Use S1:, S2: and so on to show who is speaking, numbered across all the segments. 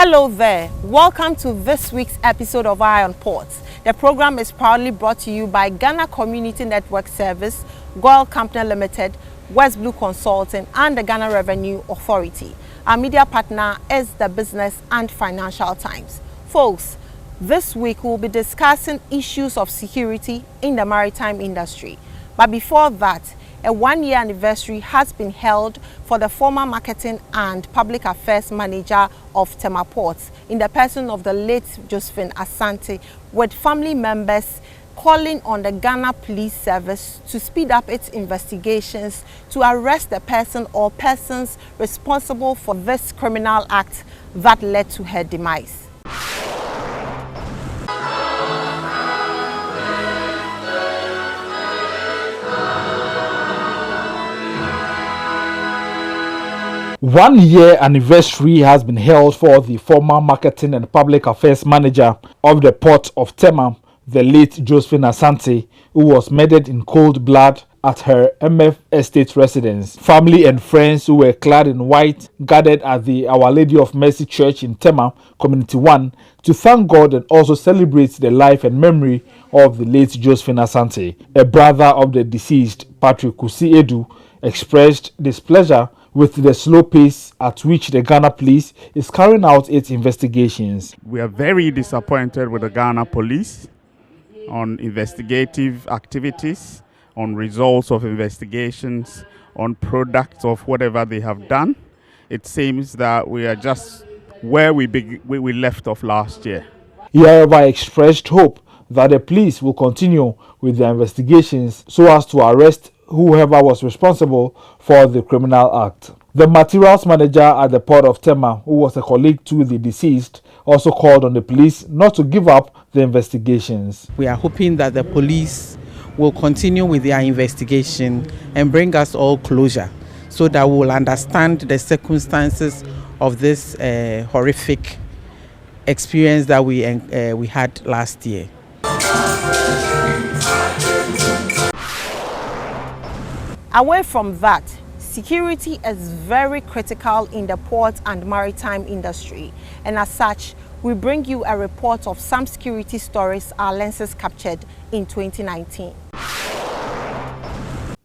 S1: Hello there. Welcome to this week's episode of Eye on Ports. The program is proudly brought to you by Ghana Community Network Service, Goil Company Limited, West Blue Consulting, and the Ghana Revenue Authority. Our media partner is the Business and Financial Times. Folks, this week we'll be discussing issues of security in the maritime industry. But before that, a one-year anniversary has been held for the former marketing and public affairs manager of Tema Ports in the person of the late Josephine Asante, with family members calling on the Ghana Police Service to speed up its investigations to arrest the person or persons responsible for this criminal act that led to her demise.
S2: One-year anniversary has been held for the former marketing and public affairs manager of the port of Tema, the late Josephine Asante, who was murdered in cold blood at her MF estate residence. Family and friends who were clad in white gathered at the Our Lady of Mercy Church in Tema, Community 1, to thank God and also celebrate the life and memory of the late Josephine Asante. A brother of the deceased, Patrick Kusi Edu, expressed displeasure with the slow pace at which the Ghana police is carrying out its investigations.
S3: We are very disappointed with the Ghana police on investigative activities, on results of investigations, on products of whatever they have done. It seems that we are just where we left off last year.
S2: He however expressed hope that the police will continue with their investigations so as to arrest whoever was responsible for the criminal act. The materials manager at the port of Tema, who was a colleague to the deceased, also called on the police not to give up the investigations.
S4: We are hoping that the police will continue with their investigation and bring us all closure so that we will understand the circumstances of this horrific experience that we had last year.
S1: Away from that, security is very critical in the port and maritime industry, and as such, we bring you a report of some security stories our lenses captured in 2019.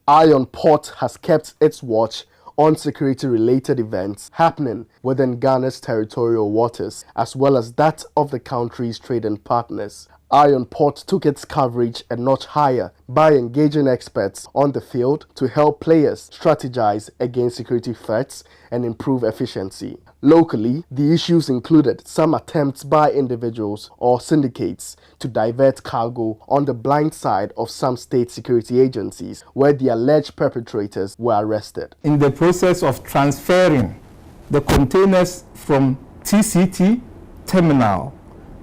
S5: Eye on Port has kept its watch on security-related events happening within Ghana's territorial waters, as well as that of the country's trading partners. Eye on Port took its coverage a notch higher by engaging experts on the field to help players strategize against security threats and improve efficiency. Locally, the issues included some attempts by individuals or syndicates to divert cargo on the blind side of some state security agencies, where the alleged perpetrators were arrested.
S6: In the process of transferring the containers from TCT terminal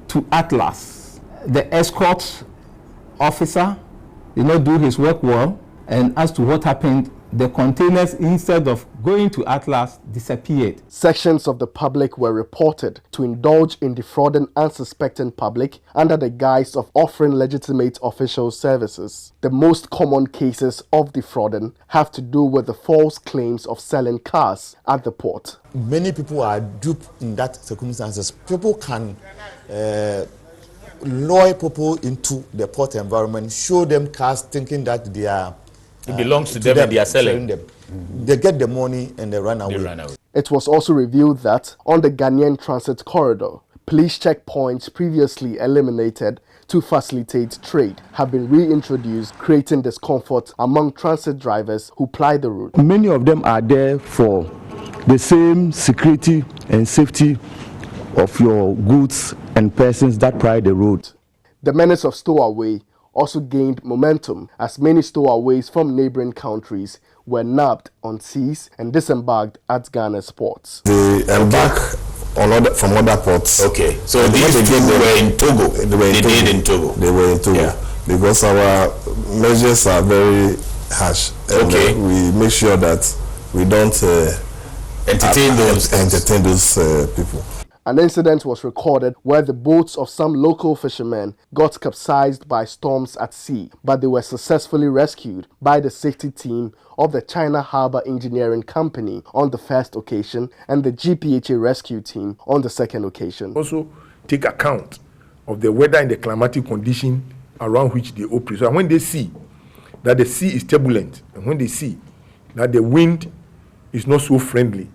S6: to Atlas, the escort officer did not do his work well, and as to what happened, the containers, instead of going to Atlas, disappeared.
S5: Sections of the public were reported to indulge in defrauding unsuspecting public under the guise of offering legitimate official services. The most common cases of defrauding have to do with the false claims of selling cars at the port.
S7: Many people are duped in that circumstances. People can lure people into the port environment, show them cars thinking that they are
S8: it belongs to them and they are selling
S7: them. They get the money and they run away.
S5: It was also revealed that on the Ghanaian transit corridor, police checkpoints previously eliminated to facilitate trade have been reintroduced, creating discomfort among transit drivers who ply the route.
S9: Many of them are there for the same security and safety of your goods and persons that ply the road.
S5: The menace of stowaway also gained momentum as many stowaways from neighboring countries were nabbed on seas and disembarked at Ghana's ports.
S10: They embark from other ports.
S8: Okay, so these two were in Togo. They were in Togo.
S10: They were in Togo. Yeah. Because our measures are very harsh. And we make sure that we don't entertain those people.
S5: An incident was recorded where the boats of some local fishermen got capsized by storms at sea, but they were successfully rescued by the safety team of the China Harbour Engineering Company on the first occasion and the GPHA rescue team on the second occasion.
S11: Also take account of the weather and the climatic condition around which they operate. So when they see that the sea is turbulent and when they see that the wind is not so friendly,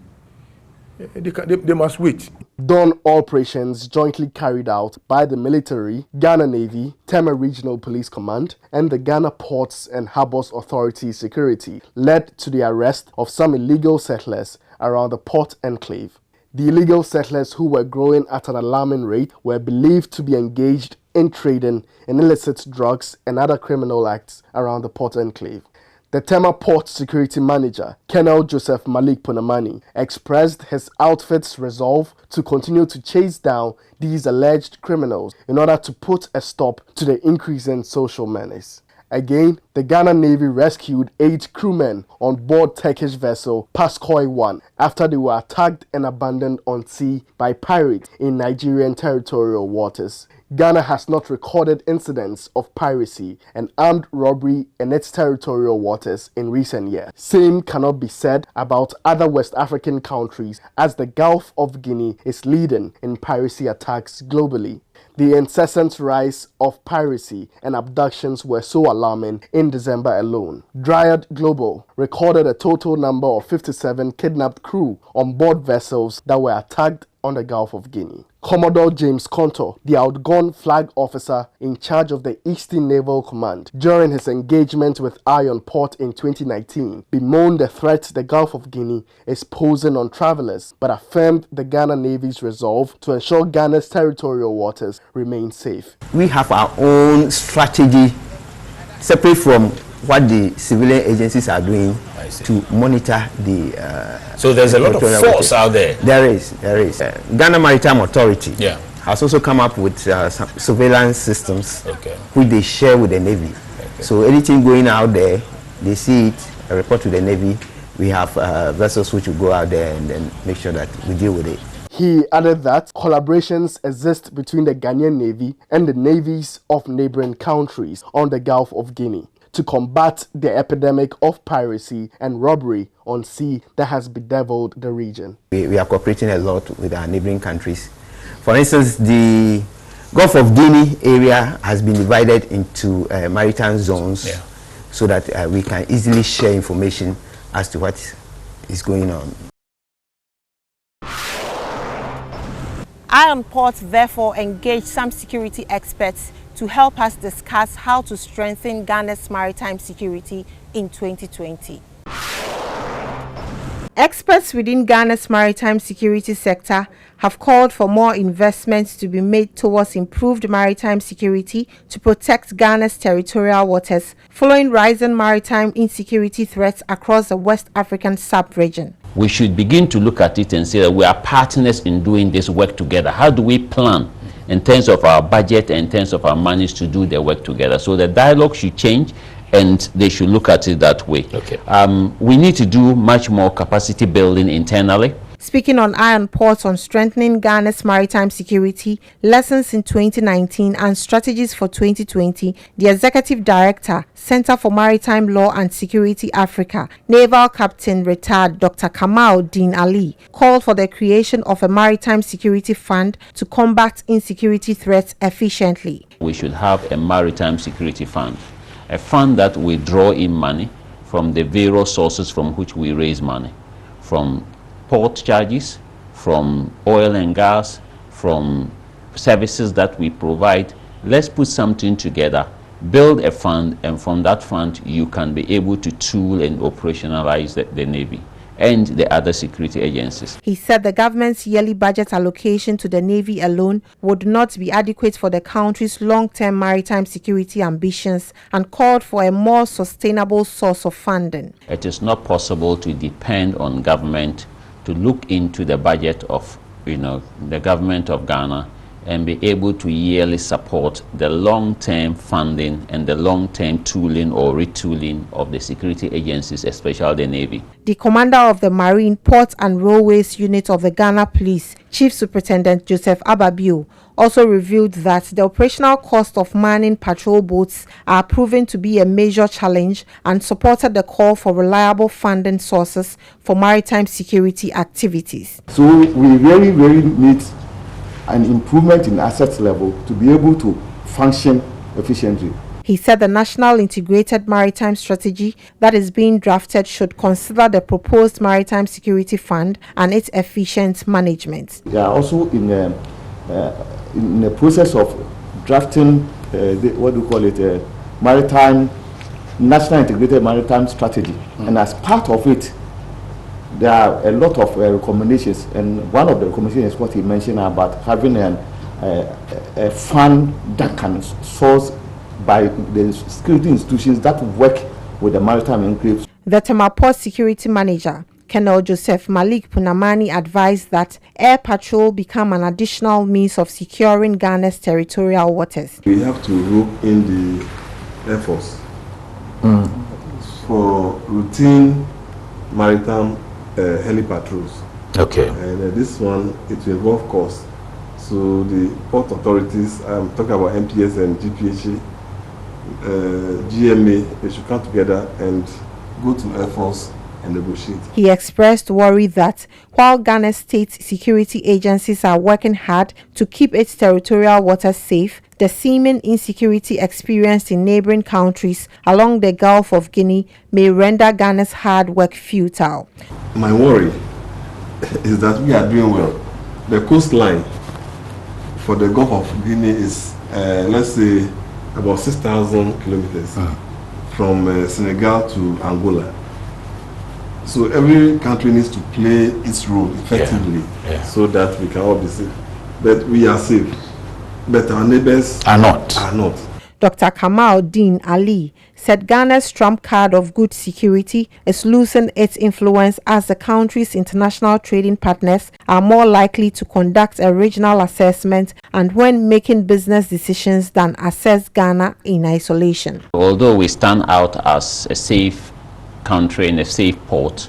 S11: they must wait.
S5: Dawn operations jointly carried out by the military, Ghana Navy, Tema Regional Police Command, and the Ghana Ports and Harbours Authority Security led to the arrest of some illegal settlers around the port enclave. The illegal settlers, who were growing at an alarming rate, were believed to be engaged in trading in illicit drugs and other criminal acts around the port enclave. The Tema Port Security Manager, Colonel Joseph Malik Punamani, expressed his outfit's resolve to continue to chase down these alleged criminals in order to put a stop to the increasing social menace. Again, the Ghana Navy rescued 8 crewmen on board Turkish vessel Paskoi 1 after they were attacked and abandoned on sea by pirates in Nigerian territorial waters. Ghana has not recorded incidents of piracy and armed robbery in its territorial waters in recent years. Same cannot be said about other West African countries, as the Gulf of Guinea is leading in piracy attacks globally. The incessant rise of piracy and abductions were so alarming in December alone. Dryad Global recorded a total number of 57 kidnapped crew on board vessels that were attacked on the Gulf of Guinea. Commodore James Conto, the outgone flag officer in charge of the Eastern Naval Command, during his engagement with Iron Port in 2019, bemoaned the threat the Gulf of Guinea is posing on travelers, but affirmed the Ghana Navy's resolve to ensure Ghana's territorial waters remain safe.
S12: We have our own strategy, separate from what the civilian agencies are doing to monitor the
S8: so there's a lot of force out there.
S12: There is. Ghana Maritime Authority has also come up with some surveillance systems which they share with the Navy. So anything going out there, they see it, report to the Navy. We have vessels which will go out there and then make sure that we deal with it.
S5: He added that collaborations exist between the Ghanaian Navy and the navies of neighboring countries on the Gulf of Guinea to combat the epidemic of piracy and robbery on sea that has bedeviled the region.
S12: We are cooperating a lot with our neighboring countries. For instance, the Gulf of Guinea area has been divided into maritime zones so that we can easily share information as to what is going on.
S1: Iron Port therefore engaged some security experts to help us discuss how to strengthen Ghana's maritime security in 2020. Experts within Ghana's maritime security sector have called for more investments to be made towards improved maritime security to protect Ghana's territorial waters following rising maritime insecurity threats across the West African sub-region.
S13: We should begin to look at it and say that we are partners in doing this work together. How do we plan in terms of our budget and in terms of our monies to do the work together? So the dialogue should change and they should look at it that way. We need to do much more capacity building internally.
S1: Speaking on Iron Port on strengthening Ghana's maritime security, lessons in 2019 and strategies for 2020, the Executive Director, Center for Maritime Law and Security Africa, Naval Captain Retired Dr. Kamal Din Ali, called for the creation of a maritime security fund to combat insecurity threats efficiently.
S13: We should have a maritime security fund, a fund that will draw in money from the various sources from which we raise money, from port charges, from oil and gas, from services that we provide. Let's put something together, build a fund, and from that fund you can be able to tool and operationalize the Navy and the other security agencies.
S1: He said the government's yearly budget allocation to the Navy alone would not be adequate for the country's long-term maritime security ambitions and called for a more sustainable source of funding.
S13: It is not possible to depend on government to look into the budget of the government of Ghana and be able to yearly support the long-term funding and the long-term tooling or retooling of the security agencies, especially the Navy.
S1: The commander of the Marine, Port and Railways Unit of the Ghana Police, Chief Superintendent Joseph Ababio, also revealed that the operational cost of manning patrol boats are proven to be a major challenge and supported the call for reliable funding sources for maritime security activities.
S9: So we very need an improvement in assets level to be able to function efficiently.
S1: He said the National Integrated Maritime Strategy that is being drafted should consider the proposed Maritime Security Fund and its efficient management.
S9: They are also in the process of drafting National Integrated Maritime Strategy, and as part of it, there are a lot of recommendations, and one of the recommendations is what he mentioned about having a fund that can source by the security institutions that work with the maritime enclaves.
S1: The Tema Port Security Manager, Colonel Joseph Malik Punamani, advised that air patrol become an additional means of securing Ghana's territorial waters.
S10: We have to rope in the Air Force for routine maritime heli patrols.
S8: Okay.
S10: And this one, it will involve cost. So the port authorities, I'm talking about MPS and GPHA, GMA, they should come together and go to Air Force and negotiate.
S1: He expressed worry that while Ghana's state security agencies are working hard to keep its territorial waters safe, the seeming insecurity experienced in neighboring countries along the Gulf of Guinea may render Ghana's hard work futile.
S10: My worry is that we are doing well. The coastline for the Gulf of Guinea is, let's say, about 6,000 kilometers from Senegal to Angola. So every country needs to play its role effectively so that we can all be safe. But we are safe. But our neighbors
S8: are not.
S1: Dr. Kamal Din Ali said Ghana's trump card of good security is losing its influence as the country's international trading partners are more likely to conduct a regional assessment and when making business decisions than assess Ghana in isolation.
S13: Although we stand out as a safe country and a safe port,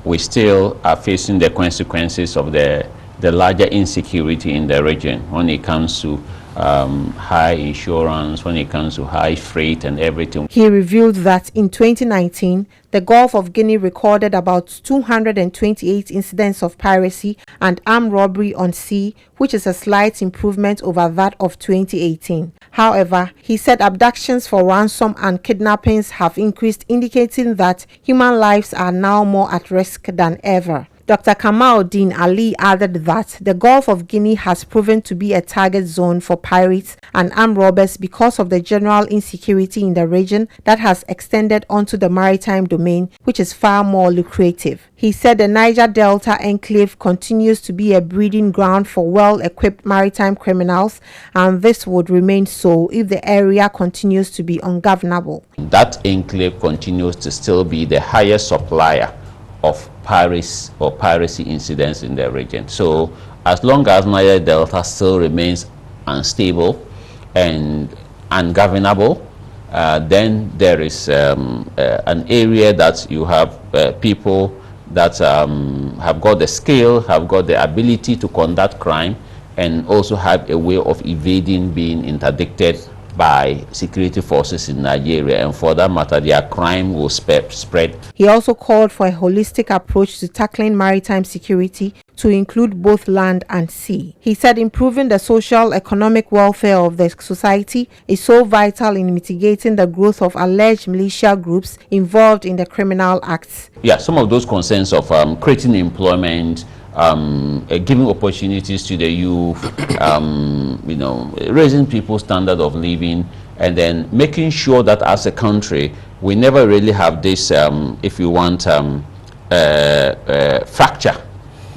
S13: we still are facing the consequences of the larger insecurity in the region when it comes to high insurance, when it comes to high freight and everything.
S1: He revealed that in 2019, the Gulf of Guinea recorded about 228 incidents of piracy and armed robbery on sea, which is a slight improvement over that of 2018. However, he said abductions for ransom and kidnappings have increased, indicating that human lives are now more at risk than ever. Dr. Kamal Din Ali added that the Gulf of Guinea has proven to be a target zone for pirates and armed robbers because of the general insecurity in the region that has extended onto the maritime domain, which is far more lucrative. He said the Niger Delta enclave continues to be a breeding ground for well-equipped maritime criminals, and this would remain so if the area continues to be ungovernable.
S13: That enclave continues to still be the highest supplier of piracy incidents in the region. So as long as Niger Delta still remains unstable and ungovernable, then there is an area that you have people that have got the skill, have got the ability to conduct crime, and also have a way of evading being interdicted by security forces in Nigeria, and for that matter their crime will spread.
S1: He also called for a holistic approach to tackling maritime security to include both land and sea. He said improving the social economic welfare of the society is so vital in mitigating the growth of alleged militia groups involved in the criminal acts.
S13: Yeah, some of those concerns of creating employment, giving opportunities to the youth, raising people's standard of living, and then making sure that as a country we never really have this, if you want, fracture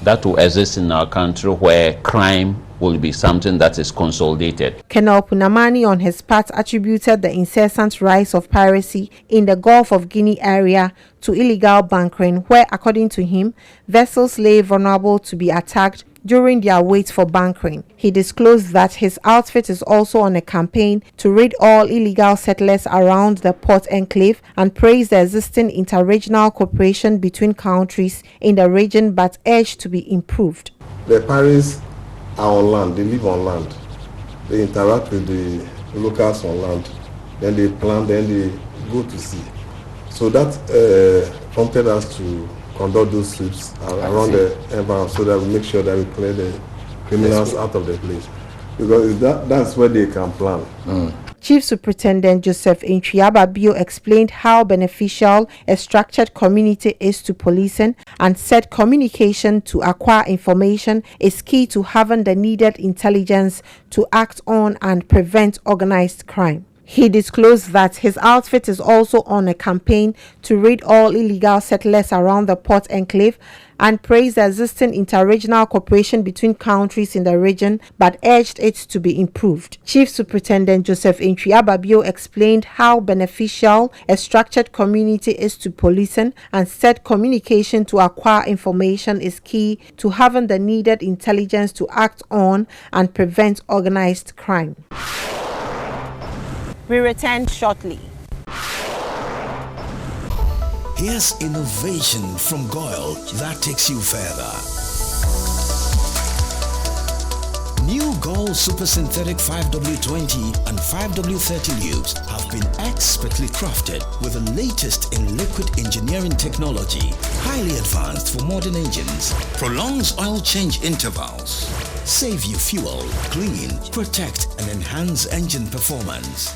S13: that will exist in our country where crime will be something that is consolidated.
S1: Colonel Punamani on his part attributed the incessant rise of piracy in the Gulf of Guinea area to illegal bunkering, where, according to him, vessels lay vulnerable to be attacked during their wait for bunkering. He disclosed that his outfit is also on a campaign to rid all illegal settlers around the port enclave and praised the existing inter-regional cooperation between countries in the region, but urged to be improved.
S10: The pirates are on land, they live on land. They interact with the locals on land. Then they plan, then they go to sea. So that prompted us to conduct those sweeps around the environment so that we make sure that we clear the criminals out of the place. Because that's where they can plan.
S1: Chief Superintendent Joseph Intriababio explained how beneficial a structured community is to policing and said communication to acquire information is key to having the needed intelligence to act on and prevent organized crime. He disclosed that his outfit is also on a campaign to rid all illegal settlers around the port enclave and praised the existing inter-regional cooperation between countries in the region, but urged it to be improved. Chief Superintendent Joseph Intriababio explained how beneficial a structured community is to policing and said communication to acquire information is key to having the needed intelligence to act on and prevent organized crime. We return shortly.
S14: Here's innovation from Goyle that takes you further. New Goyle Super Synthetic 5W20 and 5W30 lubes have been expertly crafted with the latest in liquid engineering technology, highly advanced for modern engines, prolongs oil change intervals, save you fuel, clean, protect and enhance engine performance.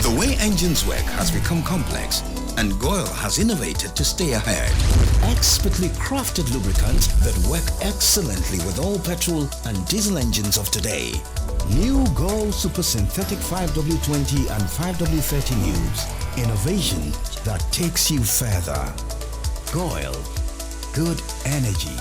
S14: The way engines work has become complex, and Goyle has innovated to stay ahead. Expertly crafted lubricants that work excellently with all petrol and diesel engines of today. New Goyle Super Synthetic 5W20 and 5W30 lubes. Innovation that takes you further. Goyle. Good energy.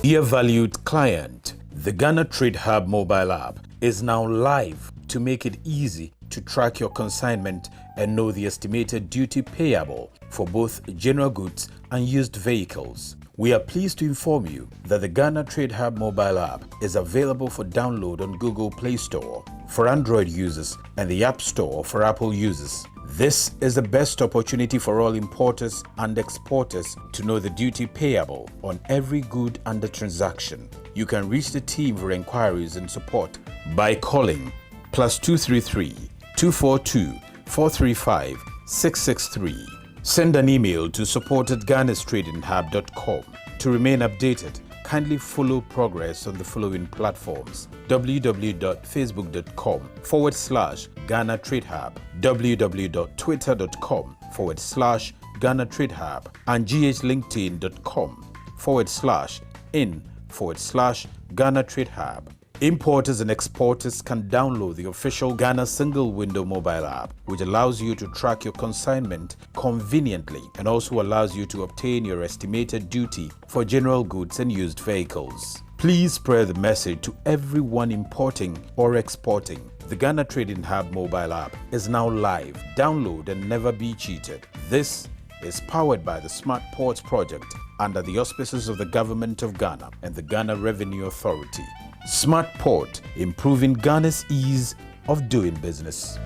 S15: Dear valued client, the Ghana Trade Hub mobile app is now live to make it easy to track your consignment and know the estimated duty payable for both general goods and used vehicles. We are pleased to inform you that the Ghana Trade Hub mobile app is available for download on Google Play Store for Android users and the App Store for Apple users. This is the best opportunity for all importers and exporters to know the duty payable on every good under transaction. You can reach the team for inquiries and support by calling +233 242 435 663. Send an email to support@ghanastradinghub.com. To remain updated, kindly follow progress on the following platforms: www.facebook.com/Ghana Trade Hub, www.twitter.com/Ghana Trade Hub, and ghlinkedin.com/in/Ghana Trade Hub. Importers and exporters can download the official Ghana Single Window mobile app, which allows you to track your consignment conveniently and also allows you to obtain your estimated duty for general goods and used vehicles. Please spread the message to everyone importing or exporting. The Ghana Trading Hub mobile app is now live. Download and never be cheated. This is powered by the Smart Ports project under the auspices of the Government of Ghana and the Ghana Revenue Authority. Smart Port, improving Ghana's ease of doing business.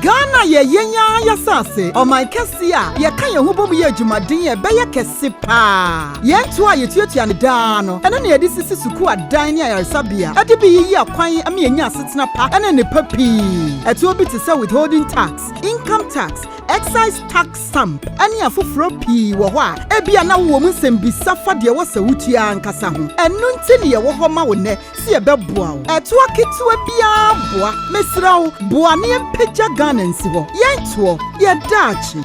S16: Ghana ye yenya ya sase o my kesi a ye kan ye hubom ye adwumaden ye be ye kese pa ye nto a ye tuatua ne daa no ene ne ye di sisi suku adan ne ayaresabia ade bi yi akwan am ye nya asetena pa ene ne papi eto obi te say withholding tax, income tax, excise tax stamp ene afoforo pi wo ho a ebia na wo mu nsembisa fa de wo sawutua nkasa ho enu nti ne ye wo ho ma wo ne se ye beboa wo eto aketewa bia boa mesra wo boa ne empagya Ghana nsi ho yentuo ye dachi.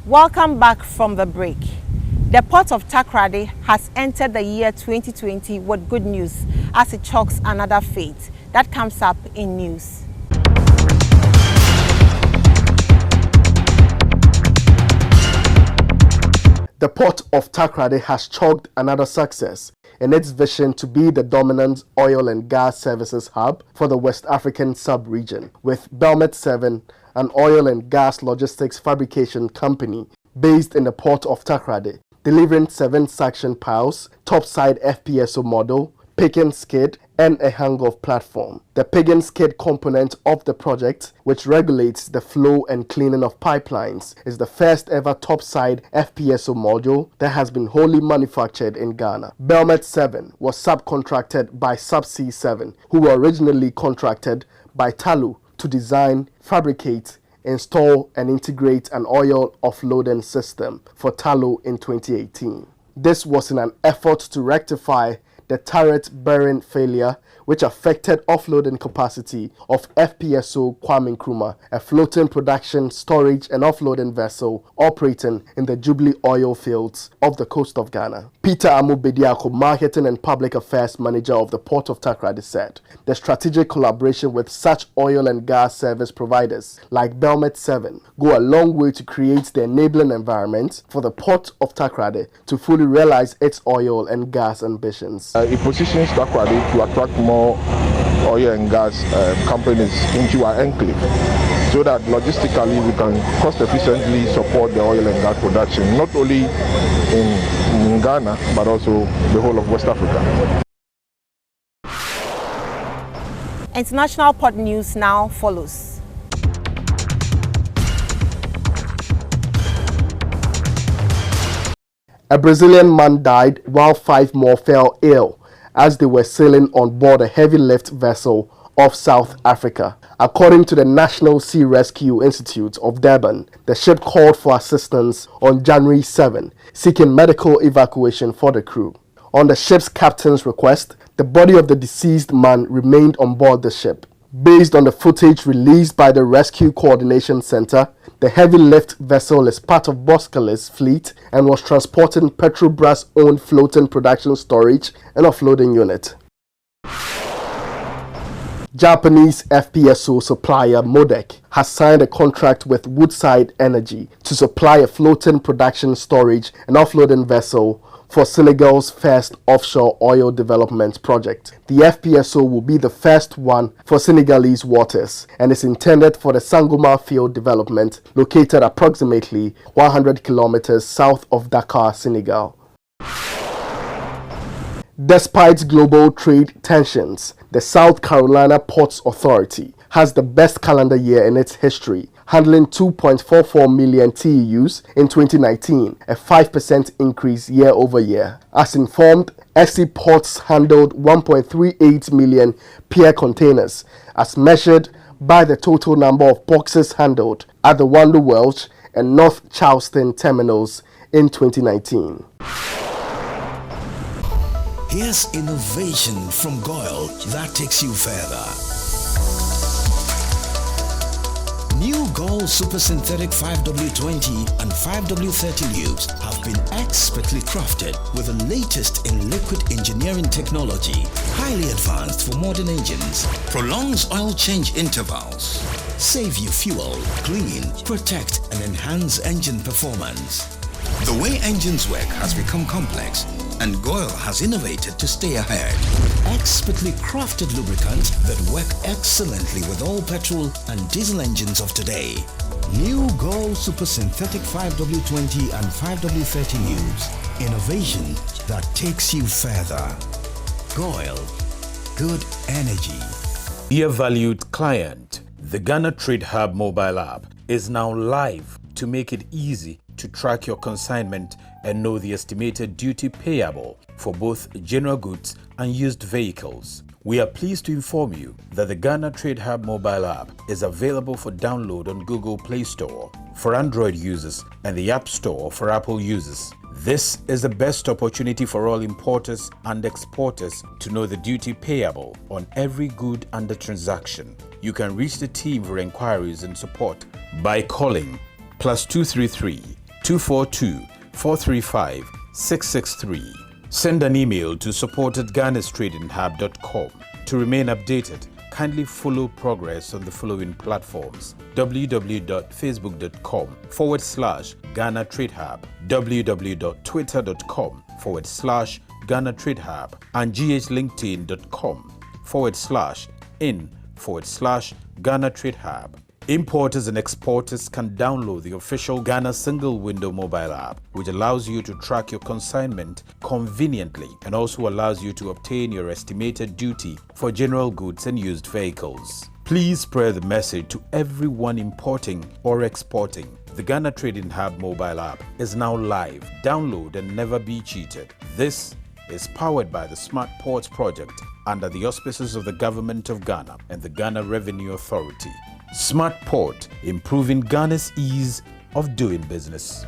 S1: Welcome back from the break. The port of TAKORADI has entered the year 2020 with good news as it chalks another fate. That comes up in news.
S5: The port of TAKORADI has chalked another success in its vision to be the dominant oil and gas services hub for the West African sub-region, with Belmet 7, an oil and gas logistics fabrication company based in the port of TAKORADI, delivering 7 suction piles, topside FPSO model, pick and skid, and a hang-off platform. The pick and skid component of the project, which regulates the flow and cleaning of pipelines, is the first ever topside FPSO module that has been wholly manufactured in Ghana. Belmet 7 was subcontracted by Subsea 7, who were originally contracted by Talu to design, fabricate, install and integrate an oil offloading system for Talu in 2018. This was in an effort to rectify the turret bearing failure which affected offloading capacity of FPSO Kwame Nkrumah, a floating production, storage and offloading vessel operating in the Jubilee oil fields of the coast of Ghana. Peter Amubediako, Marketing and Public Affairs Manager of the Port of TAKORADI, said the strategic collaboration with such oil and gas service providers like Belmet 7 go a long way to create the enabling environment for the Port of TAKORADI to fully realize its oil and gas ambitions.
S17: It positions TAKORADI to attract more oil and gas companies into our enclave, so that logistically we can cost efficiently support the oil and gas production, not only in Ghana but also the whole of West Africa.
S1: International port news now follows.
S5: A Brazilian man died while 5 more fell ill as they were sailing on board a heavy lift vessel off South Africa. According to the National Sea Rescue Institute of Durban, the ship called for assistance on January 7, seeking medical evacuation for the crew. On the ship's captain's request, the body of the deceased man remained on board the ship. Based on the footage released by the Rescue Coordination Center, the heavy lift vessel is part of Boskale's fleet and was transporting Petrobras-owned floating production storage and offloading unit. Japanese FPSO supplier Modec has signed a contract with Woodside Energy to supply a floating production storage and offloading vessel for Senegal's first offshore oil development project. The FPSO will be the first one for Senegalese waters and is intended for the Sangomar field development located approximately 100 kilometers south of Dakar, Senegal. Despite global trade tensions, the South Carolina Ports Authority has the best calendar year in its history, handling 2.44 million TEUs in 2019, a 5% increase year over year. As informed, SC Ports handled 1.38 million pier containers, as measured by the total number of boxes handled at the Wando Welch and North Charleston terminals in 2019.
S14: Here's innovation from Goyle that takes you further. New Gold Super Synthetic 5W20 and 5W30 lubes have been expertly crafted with the latest in liquid engineering technology, highly advanced for modern engines, prolongs oil change intervals, save you fuel, clean, protect and enhance engine performance. The way engines work has become complex, and Goyle has innovated to stay ahead. Expertly crafted lubricants that work excellently with all petrol and diesel engines of today. New Goyle Super Synthetic 5W20 and 5W30 lubes. Innovation that takes you further. Goyle. Good energy.
S15: Dear valued client, the Ghana Trade Hub mobile app is now live to make it easy to track your consignment and know the estimated duty payable for both general goods and used vehicles. We are pleased to inform you that the Ghana Trade Hub mobile app is available for download on Google Play Store for Android users and the App Store for Apple users. This is the best opportunity for all importers and exporters to know the duty payable on every good under transaction. You can reach the team for inquiries and support by calling +233 242 435 663. Send an email to support@ghanastradinghub.com. To remain updated, kindly follow progress on the following platforms: www.facebook.com/Ghana Trade Hub, www.twitter.com/Ghana Trade Hub, and ghlinkedin.com/in/Ghana Trade Hub. Importers and exporters can download the official Ghana Single Window mobile app, which allows you to track your consignment conveniently and also allows you to obtain your estimated duty for general goods and used vehicles. Please spread the message to everyone importing or exporting. The Ghana Trading Hub mobile app is now live. Download and never be cheated. This is powered by the Smart Ports project under the auspices of the Government of Ghana and the Ghana Revenue Authority. Smart Port, improving Ghana's ease of doing business.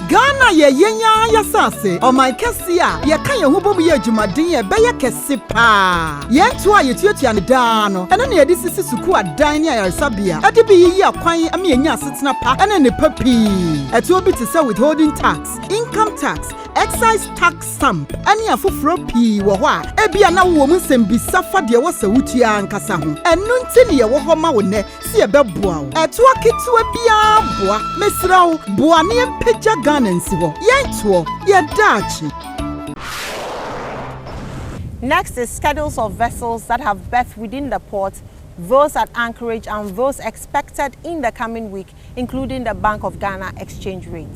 S16: Ghana ye yenya yasase o my kesia ye kan ye hubom ye adwumaden ye beye kese pa ye to a ye tuatua ne da no ene ne ye sisi suku adan ne ayaresabia ade bi yi akwan am ye nya asetena pa ene ne papi eto obi te say withholding tax, income tax, excise tax stamp ani afoforo pi wo ho a ebia na wo mu nsem bisa fa de wo sawutua nkasa ho enu nti ne ye wo ho ma wo ne se ye beboa wo eto aketua bia boa mesra wo boa ne empagya Ghanansi ho yentuo ye dachi.
S1: Next is schedules of vessels that have berth within the port, those at anchorage and those expected in the coming week, including the Bank of Ghana exchange rate.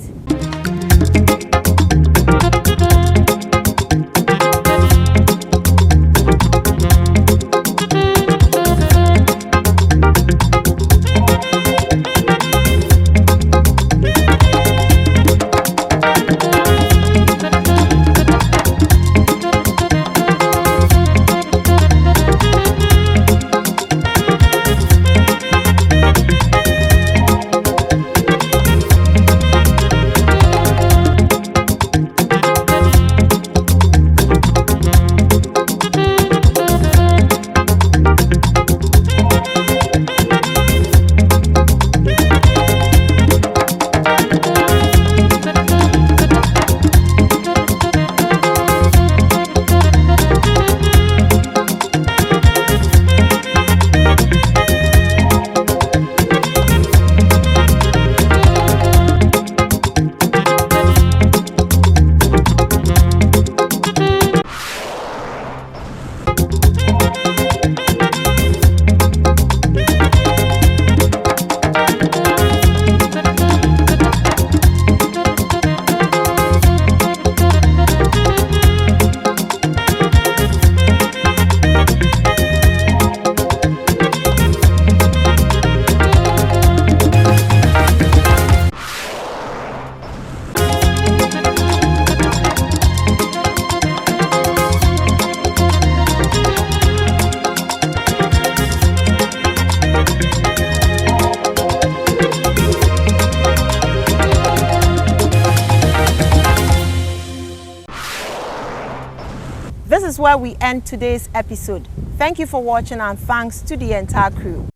S1: This is where we end today's episode. Thank you for watching and thanks to the entire crew.